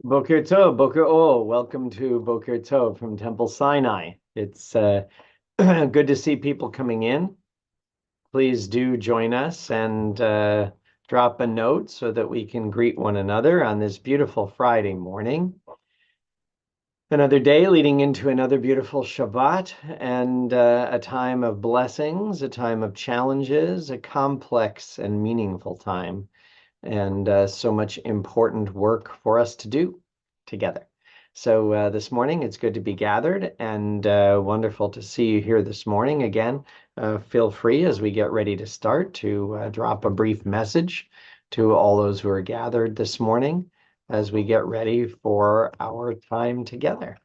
Boker Tov, Boker O. Welcome to Boker Tov from Temple Sinai. It's good to see people coming in. Please do join us and drop a note so that we can greet one another on this beautiful Friday morning. Another day leading into another beautiful Shabbat and a time of blessings, a time of challenges, a complex and meaningful time, and so much important work for us to do together. So this morning, it's good to be gathered and wonderful to see you here this morning. Again, feel free as we get ready to start to drop a brief message to all those who are gathered this morning as we get ready for our time together.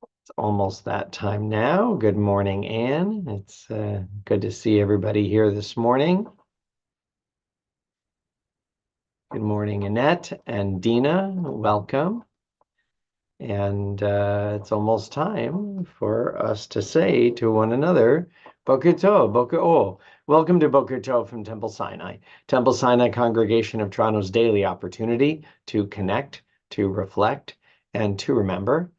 It's almost that time now. Good morning, Anne. It's good to see everybody here this morning. Good morning, Annette and Dina. Welcome. And it's almost time for us to say to one another, Boker Tov, Boker O. Welcome to Boker Tov from Temple Sinai. Temple Sinai Congregation of Toronto's daily opportunity to connect, to reflect, and to remember.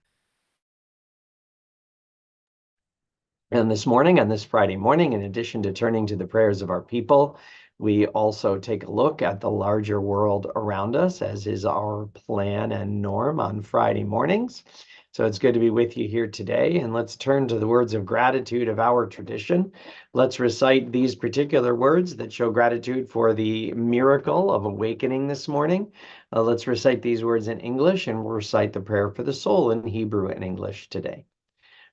And this morning, on this Friday morning, in addition to turning to the prayers of our people, we also take a look at the larger world around us, as is our plan and norm on Friday mornings. So it's good to be with you here today. And let's turn to the words of gratitude of our tradition. Let's recite these particular words that show gratitude for the miracle of awakening this morning. Let's recite these words in English, and we'll recite the prayer for the soul in Hebrew and English today.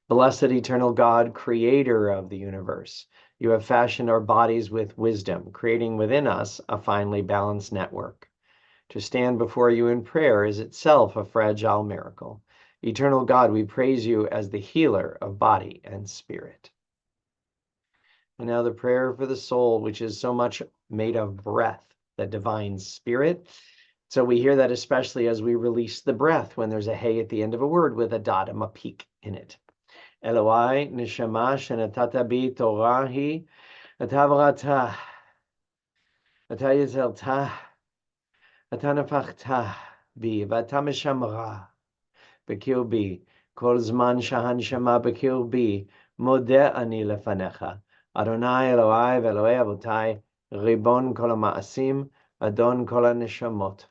Blessed eternal God, creator of the universe, you have fashioned our bodies with wisdom, creating within us a finely balanced network. To stand before you in prayer is itself a fragile miracle. Eternal God, we praise you as the healer of body and spirit. And now the prayer for the soul, which is so much made of breath, the divine spirit. So we hear that especially as we release the breath when there's a hey at the end of a word with a dot and a peak in it. Eloi, neshama shenatata bi Torah hi, אתה בראת, אתה יצרת, אתה נפחת בי, ואתה משמרה בקרבי. כל זמן שהנשמה בקרבי, מודה אני לפניך. אדוני אלוהי ואלוהי אבותי, ריבון כל המעשים, אדון כל הנשמות.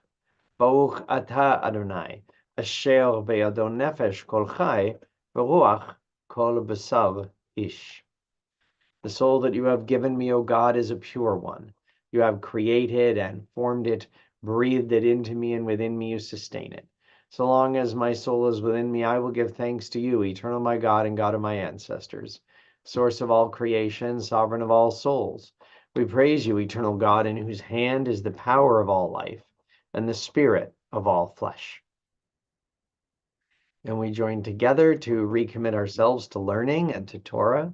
ברוך אתה, אדוני, אשר בידו נפש כל חי, ורוח kol besav ish. The soul that you have given me, O God, is a pure one. You have created and formed it, breathed it into me, and within me you sustain it. So long as my soul is within me, I will give thanks to you, eternal my God and God of my ancestors, source of all creation, sovereign of all souls. We praise you, eternal God, in whose hand is the power of all life and the spirit of all flesh. And we join together to recommit ourselves to learning and to Torah.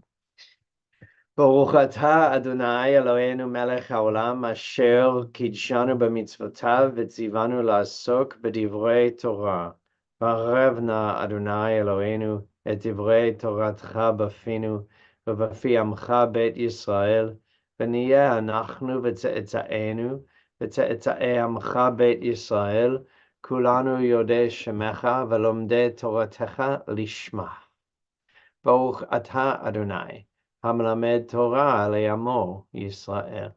Baruch atah Adonai Eloheinu melech haolam asher kidshanu b'mitzvotav v'tzivanu la'asok b'divrei Torah. Barev na Adonai Eloheinu et divrei Toratcha b'finu v'b'fi amcha bet Yisrael v'niyeh anachnu v'tze'etzaenu v'tze'etzae amcha bet Yisrael kulanu yodei shemecha v'lomdei Toratecha lishma. Baruch atah Adonai המלמד תורה לעמו ישראל.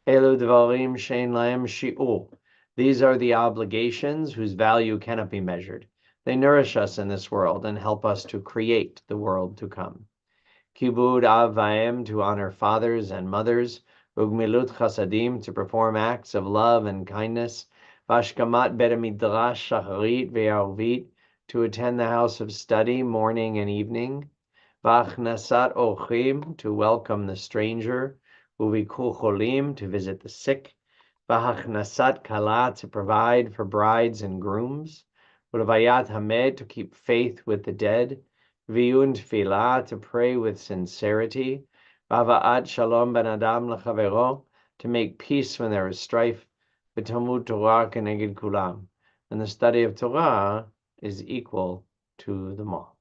אלו דברים שאין להם שיעור. These are the obligations whose value cannot be measured. They nourish us in this world and help us to create the world to come. Kibud av va'em, to honor fathers and mothers. Ugmilut chasadim, to perform acts of love and kindness. Vashkamat bet midrash shacharit ve'arvit, to attend the house of study morning and evening. V'achnasat ochim, to welcome the stranger. Uviku cholim, to visit the sick. V'achnasat kala, to provide for brides and grooms. U'levayat hamed, to keep faith with the dead. V'yun tefillah, to pray with sincerity. V'ava'at shalom ben adam lechavero, to make peace when there is strife. V'talmud Torah keneged kulam, and the study of Torah is equal to them all.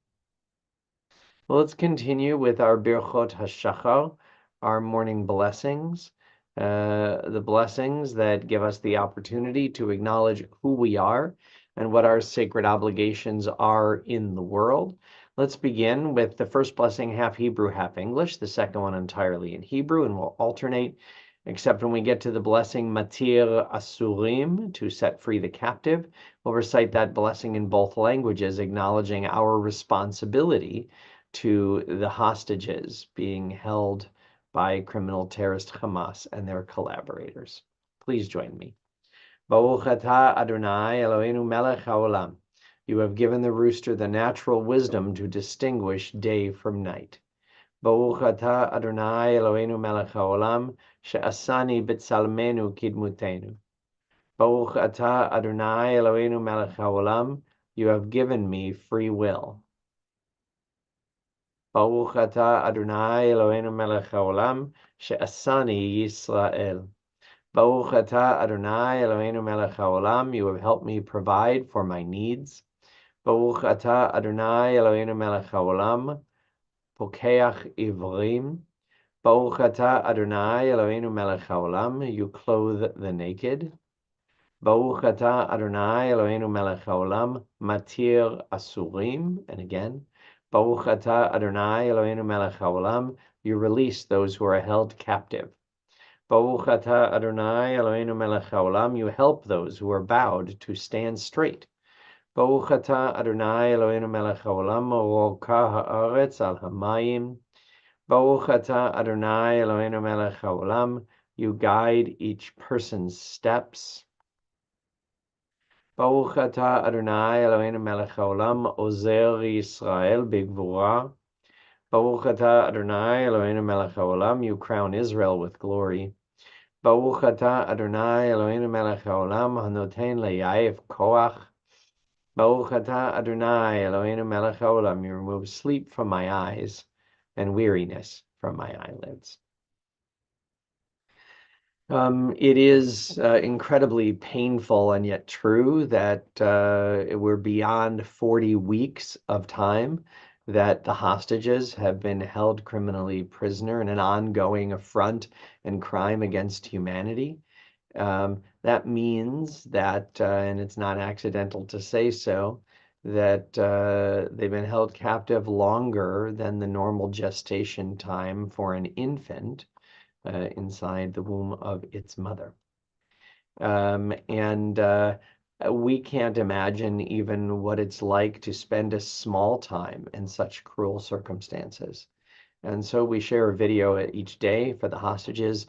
Well, let's continue with our Birchot HaShachar, our morning blessings. the blessings that give us the opportunity to acknowledge who we are and what our sacred obligations are in the world. Let's begin with the first blessing, half Hebrew, half English, the second one entirely in Hebrew, and we'll alternate, except when we get to the blessing Matir Asurim, to set free the captive. We'll recite that blessing in both languages, acknowledging our responsibility to the hostages being held by criminal terrorist Hamas and their collaborators. Please join me. Baruch atah Adonai Eloheinu melech haolam. You have given the rooster the natural wisdom to distinguish day from night. Baruch atah Adonai Eloheinu melech haolam, she'asani b'tzalmenu kidmutenu. Baruch atah Adonai Eloheinu melech haolam, you have given me free will. Baruch atah Adonai Eloheinu melech haolam, she'asani Yisrael. Baruch atah Adonai Eloheinu melech haolam, you have helped me provide for my needs. Baruch atah Adonai Eloheinu melech haolam, pokeach ivrim. Baruch atah Adonai Eloheinu melech haolam, you clothe the naked. Baruch atah Adonai Eloheinu melech haolam, matir asurim. And again, Baruch atah Adonai Eloheinu melech haolam, you release those who are held captive. Baruch atah Adonai Eloheinu melech haolam, you help those who are bowed to stand straight. Baruch atah Adonai Eloheinu melech haolam, roka haaretz al hamayim. Baruch atah Adonai Eloheinu melech haolam, you guide each person's steps. Baruch atah Adonai Eloheinu melech haolam, ozer Yisrael b'gvura. Baruch atah Adonai Eloheinu melech haolam, you crown Israel with glory. Baruch atah Adonai Eloheinu melech haolam, hanoten le'yaif koach. Baruch atah Adonai Eloheinu melech haolam, you remove sleep from my eyes and weariness from my eyelids. It is incredibly painful and yet true that we're beyond 40 weeks of time that the hostages have been held criminally prisoner in an ongoing affront and crime against humanity. That means that, and it's not accidental to say so, that they've been held captive longer than the normal gestation time for an infant inside the womb of its mother. We can't imagine even what it's like to spend a small time in such cruel circumstances. And so we share a video each day for the hostages.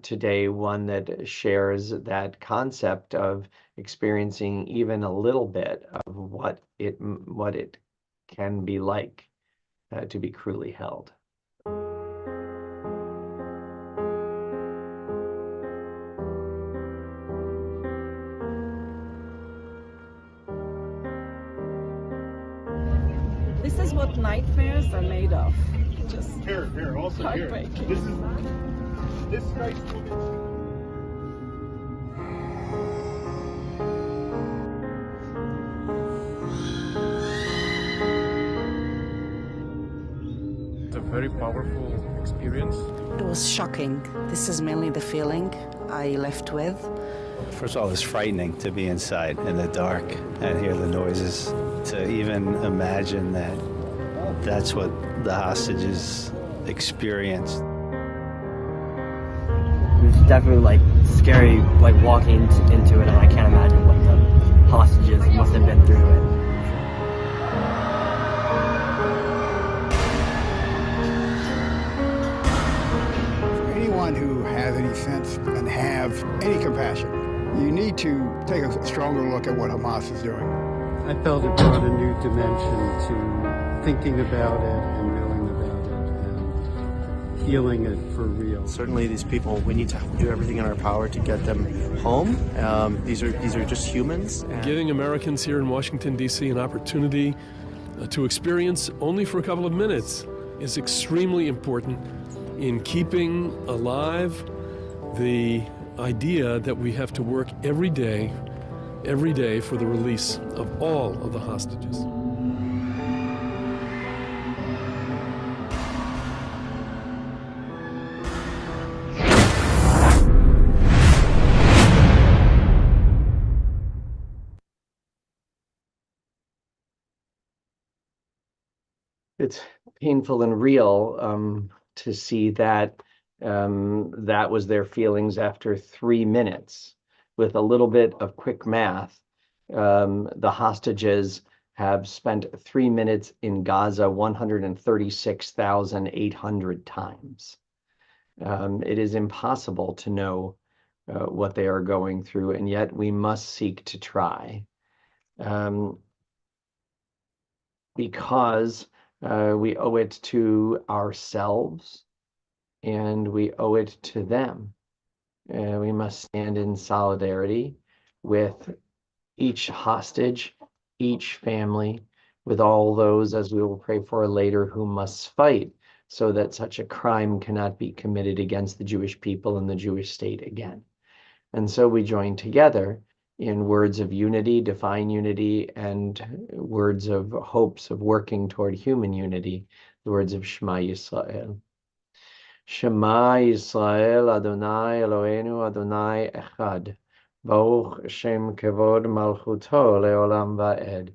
Today, one that shares that concept of experiencing even a little bit of what it can be like to be cruelly held. This is what nightmares are made of. Just here, also here. This strikes me. It's a very powerful experience. It was shocking. This is mainly the feeling I left with. First of all, it's frightening to be inside in the dark and hear the noises. To even imagine that that's what the hostages experienced. It was definitely like scary, like walking into it, and I can't imagine what the hostages must have been through it. For anyone who has any sense and have any compassion, you need to take a stronger look at what Hamas is doing. I felt it brought a new dimension to thinking about it and knowing about it and feeling it for real. Certainly these people, we need to do everything in our power to get them home. These are just humans. Giving Americans here in Washington, D.C. an opportunity to experience only for a couple of minutes is extremely important in keeping alive the idea that we have to work every day for the release of all of the hostages. it's painful and real to see that that was their feelings after 3 minutes. With a little bit of quick math, the hostages have spent 3 minutes in Gaza 136,800 times. It is impossible to know what they are going through, and yet we must seek to try. Because we owe it to ourselves and we owe it to them. We must stand in solidarity with each hostage, each family, with all those, as we will pray for later, who must fight so that such a crime cannot be committed against the Jewish people and the Jewish state again. And so we join together in words of unity, divine unity, and words of hopes of working toward human unity, the words of Shema Yisrael. Shema Yisrael, Adonai Eloheinu, Adonai Echad. Baruch Shem Kevod Malchuto Leolam Va'ed.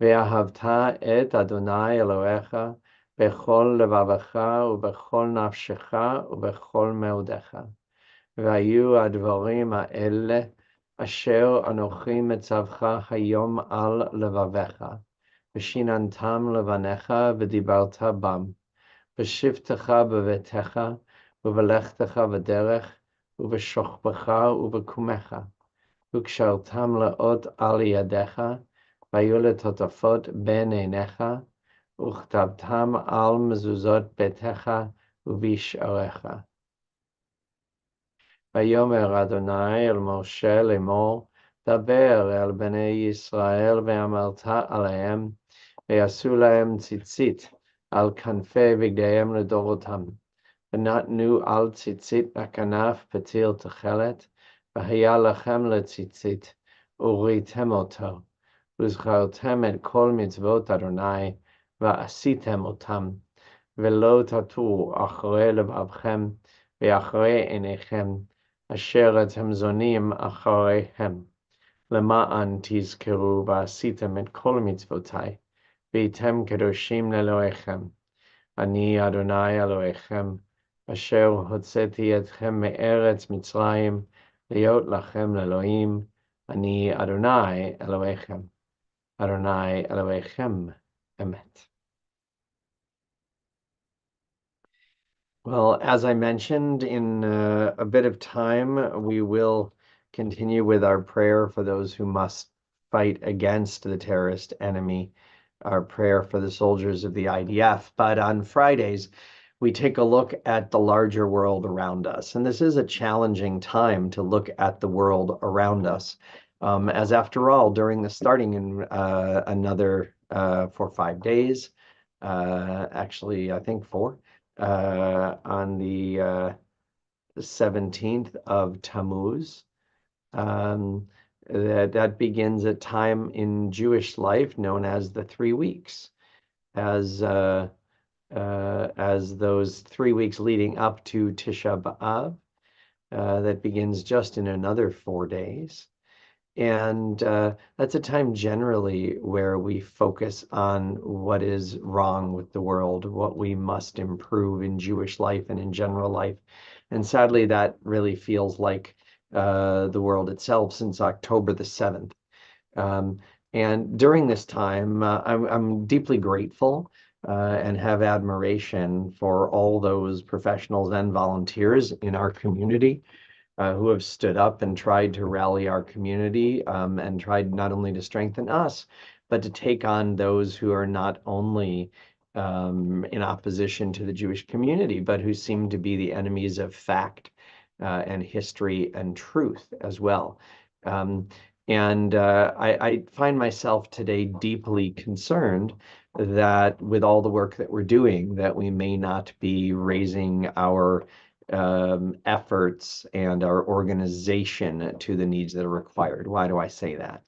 Ve'ahavta et Adonai Elohecha bechol levavecha ubechol nafshecha ubechol meudecha. והיו הדברים האלה אשר אנוכי מצווך היום על לבביך, ושיננתם לבניך ודיברת בם, בשבתך בביתך, ובלכתך בדרך, ובשוכבך ובקומך, וקשרתם לאות על ידיך, והיו לטוטפות בין עיניך, וכתבתם על מזוזות ביתך ובשעריך. ויאמר אדוני אל משה לאמור, דבר אל בני ישראל ואמרת עליהם, ויעשו להם ציצית על כנפי בגדיהם לדורותם. ונתנו על ציצית הכנף פתיל תכלת, והיה לכם לציצית, וראיתם אותו, וזכרתם את כל מצוות אדוני, ועשיתם אותם, ולא תטו אחרי לבבכם, ואחרי עיניכם, אשר אתם זונים אחריהם, למען תזכרו ועשיתם את כל מצוותיי, והייתם קדושים לאלוהיכם. אני אדוני אלוהיכם, אשר הוצאתי אתכם מארץ מצרים, להיות לכם לאלוהים. אני אדוני אלוהיכם. אדוני אלוהיכם אמת. Well, as I mentioned, in a bit of time, we will continue with our prayer for those who must fight against the terrorist enemy, our prayer for the soldiers of the IDF. But on Fridays, we take a look at the larger world around us. And this is a challenging time to look at the world around us, as after all, starting in another for 5 days, actually, I think 4, on the 17th of Tammuz. That begins a time in Jewish life known as the 3 weeks, as those 3 weeks leading up to Tisha B'Av, that begins just in another 4 days. And that's a time generally where we focus on what is wrong with the world, what we must improve in Jewish life and in general life. And sadly, that really feels like the world itself since October the 7th. And during this time, I'm deeply grateful and have admiration for all those professionals and volunteers in our community who have stood up and tried to rally our community and tried not only to strengthen us, but to take on those who are not only in opposition to the Jewish community, but who seem to be the enemies of fact and history and truth as well. I find myself today deeply concerned that with all the work that we're doing, that we may not be raising our efforts and our organization to the needs that are required. Why do I say that?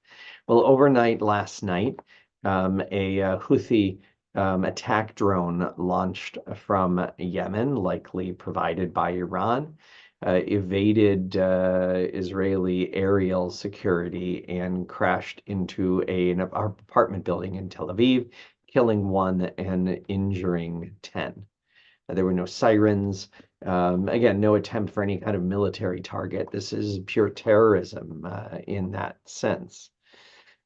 Well, overnight last night, a Houthi attack drone launched from Yemen, likely provided by Iran, evaded Israeli aerial security and crashed into an apartment building in Tel Aviv, killing 1 and injuring 10. There were no sirens. Again, no attempt for any kind of military target. This is pure terrorism in that sense.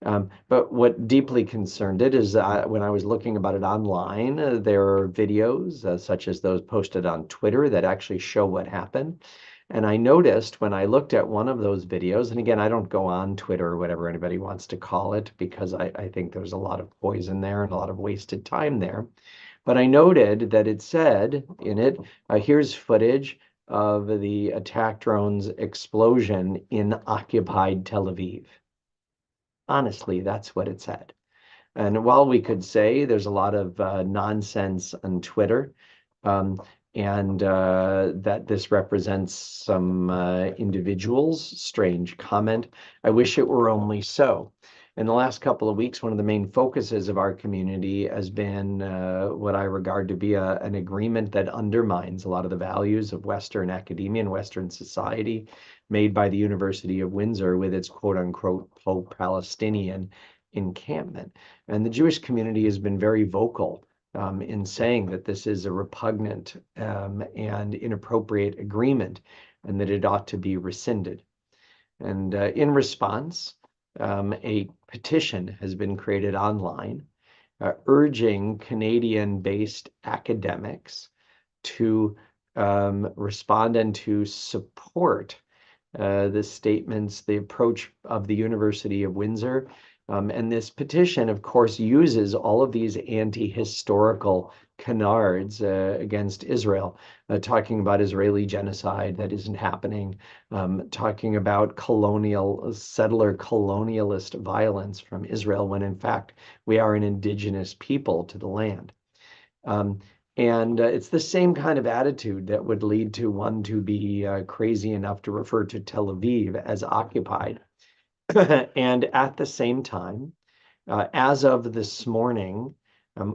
But what deeply concerned it is when I was looking about it online, there are videos such as those posted on Twitter that actually show what happened. And I noticed when I looked at one of those videos, and again, I don't go on Twitter or whatever anybody wants to call it, because I think there's a lot of poison there and a lot of wasted time there. But I noted that it said in it, here's footage of the attack drone's explosion in occupied Tel Aviv. Honestly, that's what it said. And while we could say there's a lot of nonsense on Twitter, and that this represents some individuals' strange comment, I wish it were only so. In the last couple of weeks, one of the main focuses of our community has been what I regard to be an agreement that undermines a lot of the values of Western academia and Western society, made by the University of Windsor with its quote-unquote pro-Palestinian encampment. And the Jewish community has been very vocal in saying that this is a repugnant and inappropriate agreement, and that it ought to be rescinded. And in response, a petition has been created online urging Canadian-based academics to respond and to support the statements, the approach of the University of Windsor. And this petition, of course, uses all of these anti-historical canards against Israel, talking about Israeli genocide that isn't happening, talking about settler colonialist violence from Israel, when in fact we are an indigenous people to the land. And it's the same kind of attitude that would lead to one to be crazy enough to refer to Tel Aviv as occupied. And at the same time, as of this morning,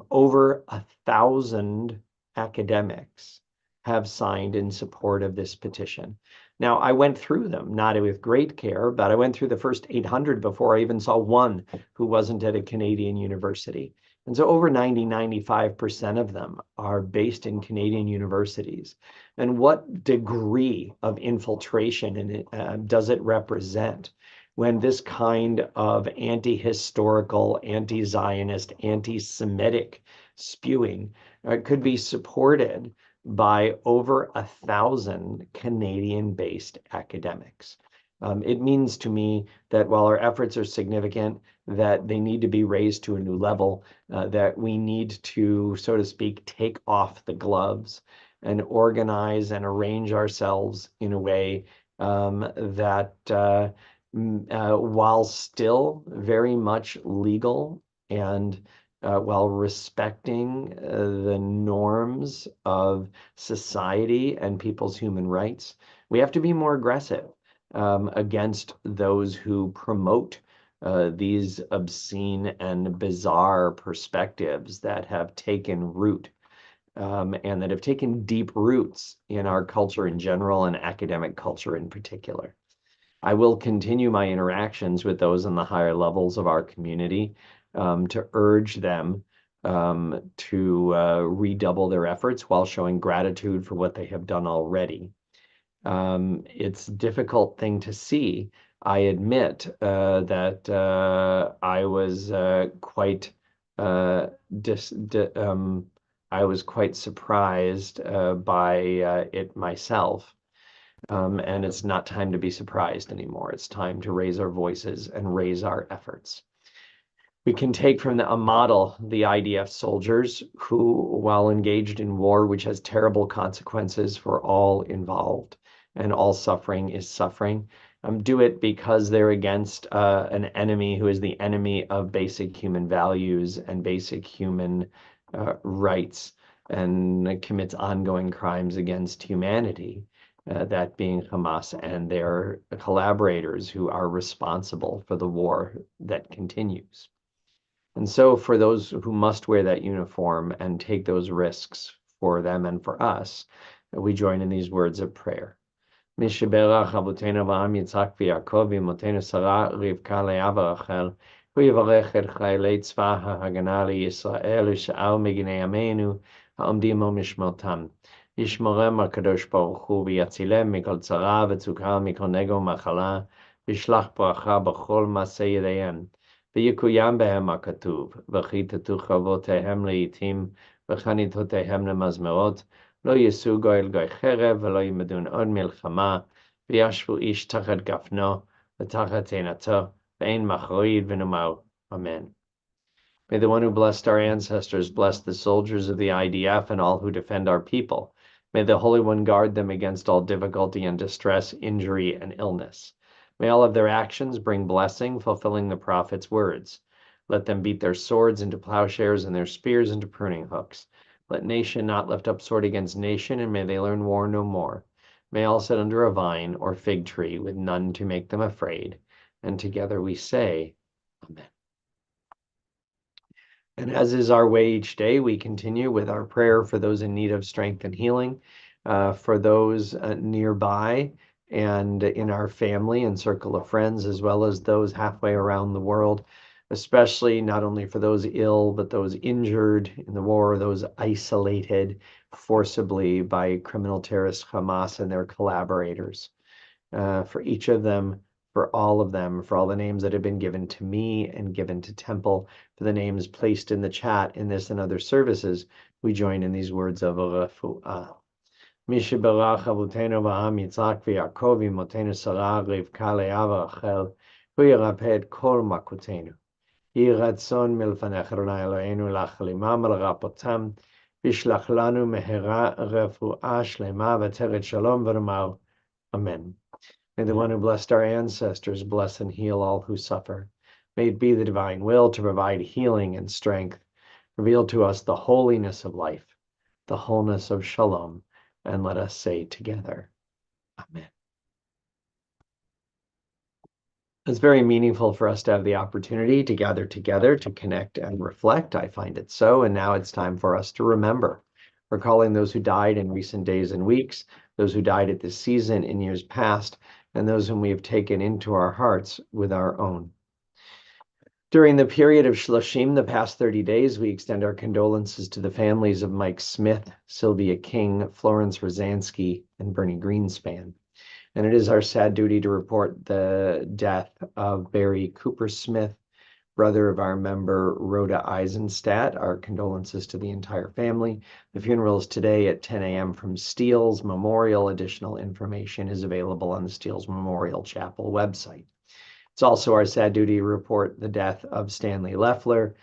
over 1,000 academics have signed in support of this petition. Now, I went through them, not with great care, but I went through the first 800 before I even saw one who wasn't at a Canadian university. And so over 95% of them are based in Canadian universities. And what degree of infiltration does it represent when this kind of anti-historical, anti-Zionist, anti-Semitic spewing could be supported by over 1,000 Canadian-based academics? It means to me that while our efforts are significant, that they need to be raised to a new level, that we need to, so to speak, take off the gloves and organize and arrange ourselves in a way that while still very much legal and while respecting the norms of society and people's human rights, we have to be more aggressive against those who promote these obscene and bizarre perspectives that have taken root and that have taken deep roots in our culture in general and academic culture in particular. I will continue my interactions with those in the higher levels of our community to urge them to redouble their efforts while showing gratitude for what they have done already. It's a difficult thing to see. I admit that I was quite surprised by it myself. And it's not time to be surprised anymore. It's time to raise our voices and raise our efforts. We can take from a model the IDF soldiers who, while engaged in war, which has terrible consequences for all involved, and all suffering is suffering, do it because they're against an enemy who is the enemy of basic human values and basic human rights, and commits ongoing crimes against humanity. That being Hamas and their collaborators who are responsible for the war that continues. And so for those who must wear that uniform and take those risks for them and for us, we join in these words of prayer. Mishaberach Avotenu Avraham Yitzhak v'Yaakov v'imotenu Sarah Rivka Leah v'Rachel הוא יברך את חיילי צבא ההגנה לישראל ושאר מגיני עמנו העומדים על משמרתם. ישמרם הקדוש ברוך הוא ויצילם מכל צרה וצוקה מכל נגע ומחלה, וישלח ברכה בכל מעשה ידיהם. ויקוים בהם הכתוב, וכיתתו חרבותיהם לעתים, וחניתותיהם למזמרות, לא יישאו גוי אל גוי חרב, ולא ילמדון עוד מלחמה, וישבו איש תחת גפנו, ותחת תאנתו, ואין מחריד ונאמר, Amen. May the one who blessed our ancestors bless the soldiers of the IDF and all who defend our people. May the Holy One guard them against all difficulty and distress, injury, and illness. May all of their actions bring blessing, fulfilling the prophet's words. Let them beat their swords into plowshares and their spears into pruning hooks. Let nation not lift up sword against nation, and may they learn war no more. May all sit under a vine or fig tree with none to make them afraid. And together we say, Amen. And as is our way each day, we continue with our prayer for those in need of strength and healing, for those nearby and in our family and circle of friends, as well as those halfway around the world, especially not only for those ill, but those injured in the war, those isolated forcibly by criminal terrorist Hamas and their collaborators. For each of them, for all of them, for all the names that have been given to me and given to Temple, for the names placed in the chat in this and other services, we join in these words of refuah. מי שבירך אבותינו אברהם, יצחק ויעקב, אמותינו שרה, רבקה, לאה ורחל, הוא ירפא את כל מכותינו. יהי רצון מלפניך, אדוני אלוהינו, להחלימם ולרפאותם, וישלח לנו מהרה רפואה שלמה ותרד שלום, ונאמר Amen. May the one who blessed our ancestors bless and heal all who suffer. May it be the divine will to provide healing and strength. Reveal to us the holiness of life, the wholeness of shalom, and let us say together, Amen. It's very meaningful for us to have the opportunity to gather together to connect and reflect. I find it so, and now it's time for us to remember, recalling those who died in recent days and weeks, those who died at this season in years past, and those whom we have taken into our hearts with our own. During the period of Shloshim, the past 30 days, we extend our condolences to the families of Mike Smith, Sylvia King, Florence Rosansky, and Bernie Greenspan. And it is our sad duty to report the death of Barry Cooper Smith, brother of our member Rhoda Eisenstadt. Our condolences to the entire family. The funeral is today at 10 a.m. from Steele's Memorial. Additional information is available on the Steele's Memorial Chapel website. It's also our sad duty to report the death of Stanley Leffler,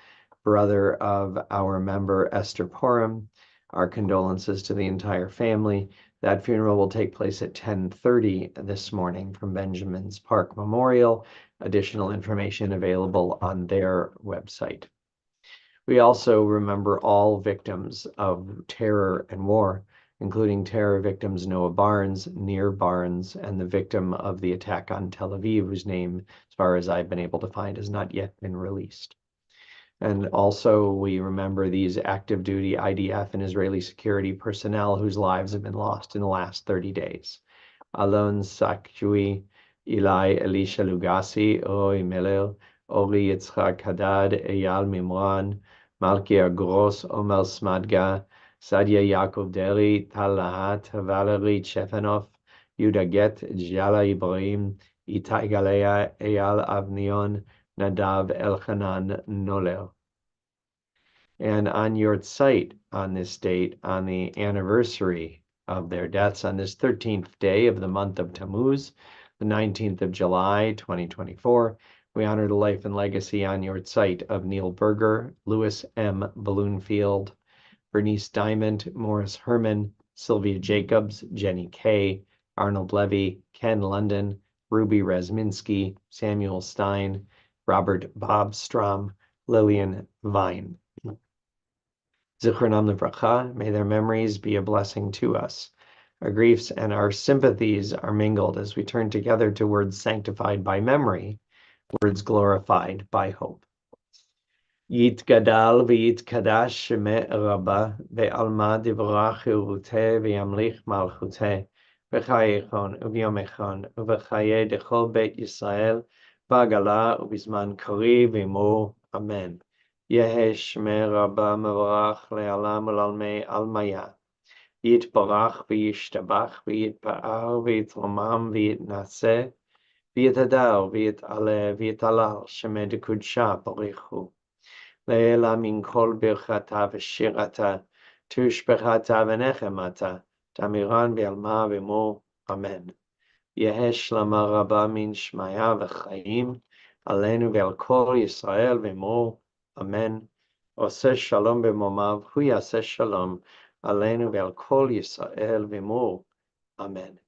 brother of our member Esther Porum. Our condolences to the entire family. That funeral will take place at 10:30 this morning from Benjamin's Park Memorial. Additional information available on their website. We also remember all victims of terror and war, including terror victims Noah Barnes, Nir Barnes, and the victim of the attack on Tel Aviv, whose name, as far as I've been able to find, has not yet been released. And also we remember these active duty IDF and Israeli security personnel whose lives have been lost in the last 30 days. Alon Sakjui, Eli Elisha Lugasi, Roy Miller, Ori Yitzchak Haddad, Eyal Mimran, Malkia Gross, Omer Smadga, Sadia Yaakov Deri, Tal Lahat, Valerie Chefanov, Yuda Get, Jala Ibrahim, Itai Galea, Eyal Avnion, Nadav Elchanan Noler. And on yahrzeit on this date, on the anniversary of their deaths, on this 13th day of the month of Tammuz, the 19th of July, 2024, we honor the life and legacy on yahrzeit of Neil Berger, Louis M. Balloonfield, Bernice Diamond, Morris Herman, Sylvia Jacobs, Jenny Kay, Arnold Levy, Ken London, Ruby Razminsky, Samuel Stein, Robert Bobstrom, Lillian Vine. Zichronam Livracha, may their memories be a blessing to us. Our griefs and our sympathies are mingled as we turn together to words sanctified by memory, words glorified by hope. Yitgadal v'yitkadash shemeh Rabbah, ve'alma divrach cheruteh ve'yamlich malchuteh, v'chayechon u'vyom echon, u'v'chaye dechol beit Yisrael, בעגלה ובזמן קריב עמו, אמן. יהא שמי רבה מברך לעולם ולעולמי עלמיה. יתברך וישתבח ויתפאר ויתרומם ויתנשא ויתהדר ויתעלה ויתהלל שמי דקודשה בריחו. לעילה מן כל ברכתה ושירתה, תושבחתה ונחמתה, תמירן ועלמה ועמו, אמן. יהא שלמה רבה מן שמיה וחיים, עלינו ועל כל ישראל ועמו, אמן. עושה שלום במרומיו, הוא יעשה שלום, עלינו ועל כל ישראל ועמו, amen.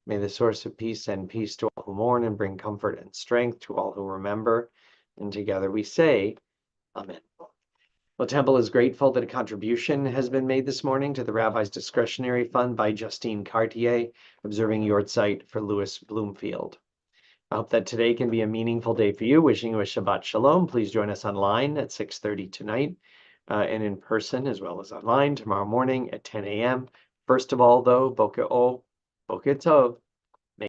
May the source of peace send peace to all who mourn and bring comfort and strength to all who remember. And together we say, amen. Well, Temple is grateful that a contribution has been made this morning to the Rabbi's Discretionary Fund by Justine Cartier, observing yahrzeit for Louis Bloomfield. I hope that today can be a meaningful day for you. Wishing you a Shabbat Shalom. Please join us online at 6:30 tonight and in person as well as online tomorrow morning at 10 a.m. First of all, though, Boker Tov